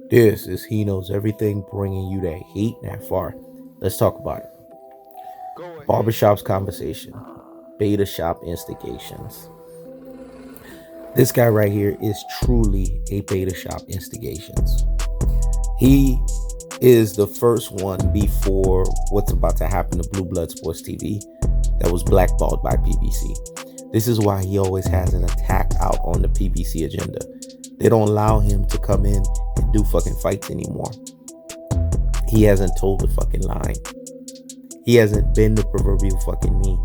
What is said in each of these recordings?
This is He Knows Everything, bringing you that heat that far. Let's talk about it. Barbershop's conversation. Betashop Instigations. This guy right here is truly a Betashop Instigations. He is the first one before what's about to happen to Blue Blood Sports TV that was blackballed by PBC. This is why he always has an attack out on the PBC agenda. They don't allow him to come in and do fucking fights anymore. He hasn't told the fucking line. He hasn't been the proverbial fucking knee.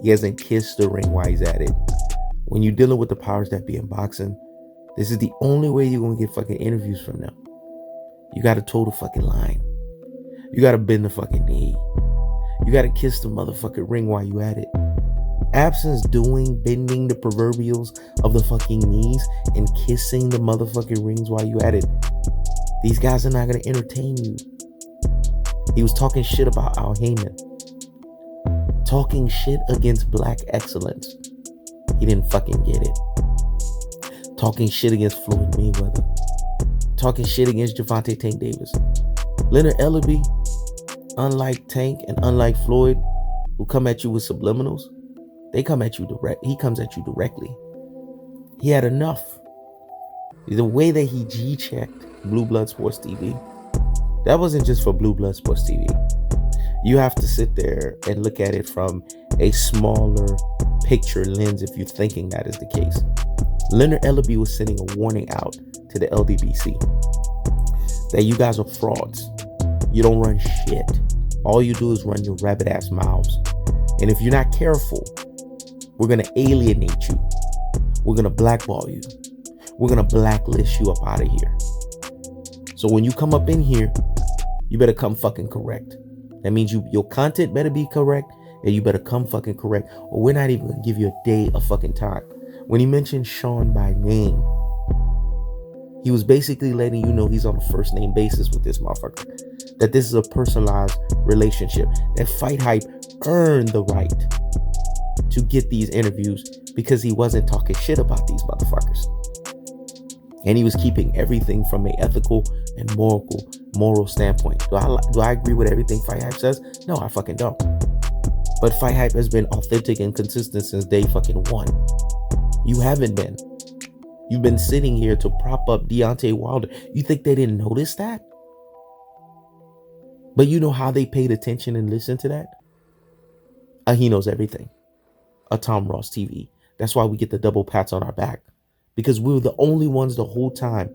He hasn't kissed the ring while he's at it. When you're dealing with the powers that be in boxing, this is the only way you're going to get fucking interviews from them. You got to toe the fucking line. You got to bend the fucking knee. You got to kiss the motherfucking ring while you at it. Absence doing, bending the proverbials of the fucking knees and kissing the motherfucking rings while you at it. These guys are not going to entertain you. He was talking shit about Al Heyman. Talking shit against black excellence. He didn't fucking get it. Talking shit against Floyd Mayweather. Talking shit against Gervonta Tank Davis. Leonard Ldbc, unlike Tank and unlike Floyd, who come at you with subliminals, they come at you direct. He comes at you directly. He had enough. The way that he G-checked Blue Blood Sports TV, that wasn't just for Blue Blood Sports TV. You have to sit there and look at it from a smaller picture lens if you're thinking that is the case. Leonard Ldbc was sending a warning out to the Ldbc that you guys are frauds. You don't run shit. All you do is run your rabbit ass mouths. And if you're not careful, we're going to alienate you. We're going to blackball you. We're going to blacklist you up out of here. So when you come up in here, you better come fucking correct. That means your content better be correct, and you better come fucking correct, or we're not even going to give you a day of fucking time. When he mentioned Sean by name, he was basically letting you know he's on a first name basis with this motherfucker. That this is a personalized relationship. That Fight Hype earned the right to get these interviews because he wasn't talking shit about these motherfuckers. And he was keeping everything from an ethical and moral standpoint. Do I agree with everything Fight Hype says? No, I fucking don't. But Fight Hype has been authentic and consistent since day fucking one. You haven't been. You've been sitting here to prop up Deontay Wilder. You think they didn't notice that? But you know how they paid attention and listened to that? He Knows Everything. A Tom Ross TV. That's why we get the double pats on our back. Because we were the only ones the whole time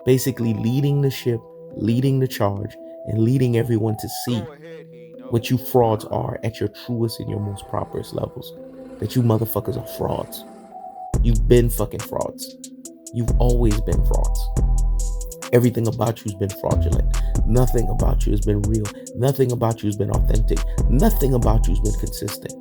basically leading the ship, leading the charge, and leading everyone to see what you frauds are at your truest and your most properest levels. That you motherfuckers are frauds. You've been fucking frauds. You've always been frauds. Everything about you has been fraudulent. Nothing about you has been real. Nothing about you has been authentic. Nothing about you has been consistent.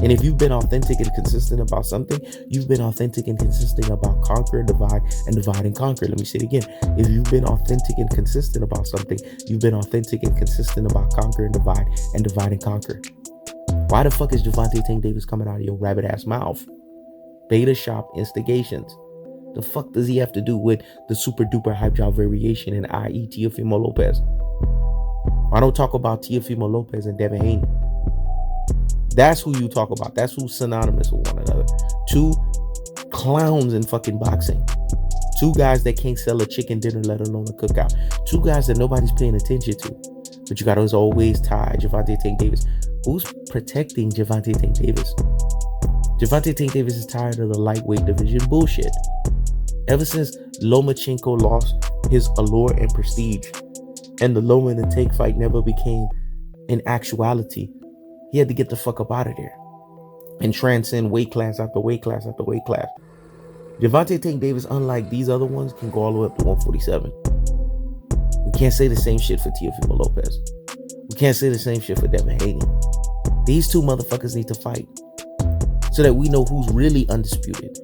And if you've been authentic and consistent about something, you've been authentic and consistent about conquer, divide, and divide and conquer. Let me say it again. If you've been authentic and consistent about something, you've been authentic and consistent about conquer and divide and conquer. Why the fuck is Gervonta Tank Davis coming out of your rabbit ass mouth? Betashop Instigations. The fuck does he have to do with the super duper hype job variation in i.e. Teofimo Lopez? I don't talk about Teofimo Lopez and Devin Haney. That's who you talk about. That's who's synonymous with one another. Two clowns in fucking boxing. Two guys that can't sell a chicken dinner, let alone a cookout. Two guys that nobody's paying attention to. But you got to always tie Gervonta Tank Davis. Who's protecting Gervonta Tank Davis? Gervonta Tank Davis is tired of the lightweight division bullshit. Ever since Lomachenko lost his allure and prestige, and the Loma and the Tank fight never became an actuality, he had to get the fuck up out of there and transcend weight class after weight class after weight class. Gervonta Tank Davis, unlike these other ones, can go all the way up to 147. We can't say the same shit for Teofimo Lopez. We can't say the same shit for Devin Haney. These two motherfuckers need to fight so that we know who's really undisputed.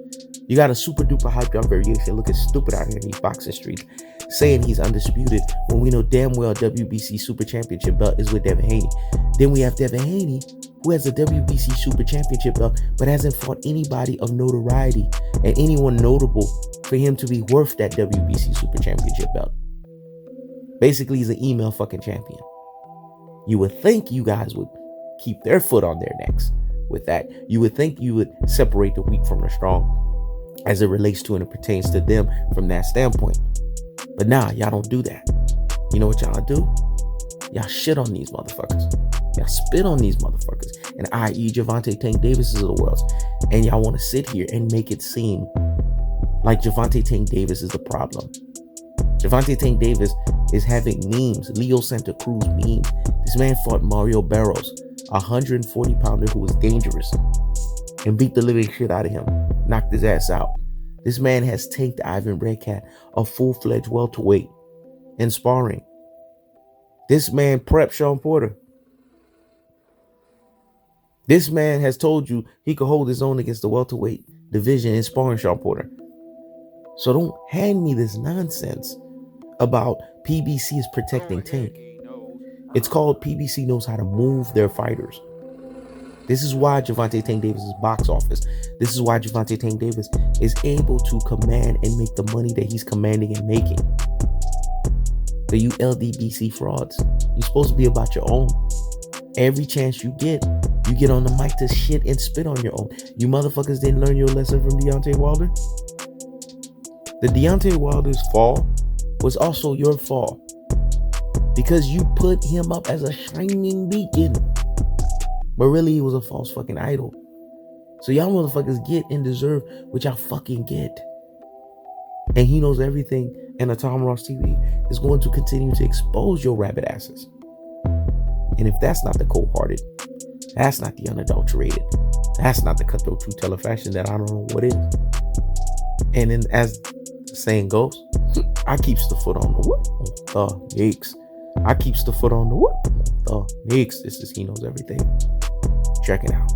You got a super duper hyped up variation looking stupid out here in these boxing streets saying he's undisputed when we know damn well WBC Super Championship belt is with Devin Haney. Then we have Devin Haney, who has a WBC Super Championship belt, but hasn't fought anybody of notoriety and anyone notable for him to be worth that WBC Super Championship belt. Basically, he's an email fucking champion. You would think you guys would keep their foot on their necks with that. You would think you would separate the weak from the strong as it relates to and it pertains to them from that standpoint. But nah, y'all don't do that. You know what y'all do? Y'all shit on these motherfuckers. Y'all spit on these motherfuckers. And i.e. Gervonta Tank Davis of the world. And y'all want to sit here and make it seem like Gervonta Tank Davis is the problem. Gervonta Tank Davis is having memes, Leo Santa Cruz memes. This man fought Mario Barros, a 140-pounder who was dangerous, and beat the living shit out of him, knocked his ass out. This man has tanked Ivan Redcat, a full-fledged welterweight, in sparring. This man prepped Sean Porter. This man has told you he could hold his own against the welterweight division in sparring Sean Porter. So don't hand me this nonsense about PBC is protecting Tank. It's called PBC knows how to move their fighters. This is why Gervonta Tank Davis is box office. This is why Gervonta Tank Davis is able to command and make the money that he's commanding and making. So you Ldbc frauds, you're supposed to be about your own. Every chance you get on the mic to shit and spit on your own. You motherfuckers didn't learn your lesson from Deontay Wilder. The Deontay Wilder's fall was also your fall because you put him up as a shining beacon, but really he was a false fucking idol. So y'all motherfuckers get and deserve what y'all fucking get. And He Knows Everything and the Tom Ross TV is going to continue to expose your rabbit asses. And if that's not the cold-hearted, that's not the unadulterated, that's not the cutthroat true teller fashion, that I don't know what is. And then, as the saying goes, I keeps the foot on the whoop, the nicks. I keeps the foot on the whoop, the nicks. This is He Knows Everything. Check it out.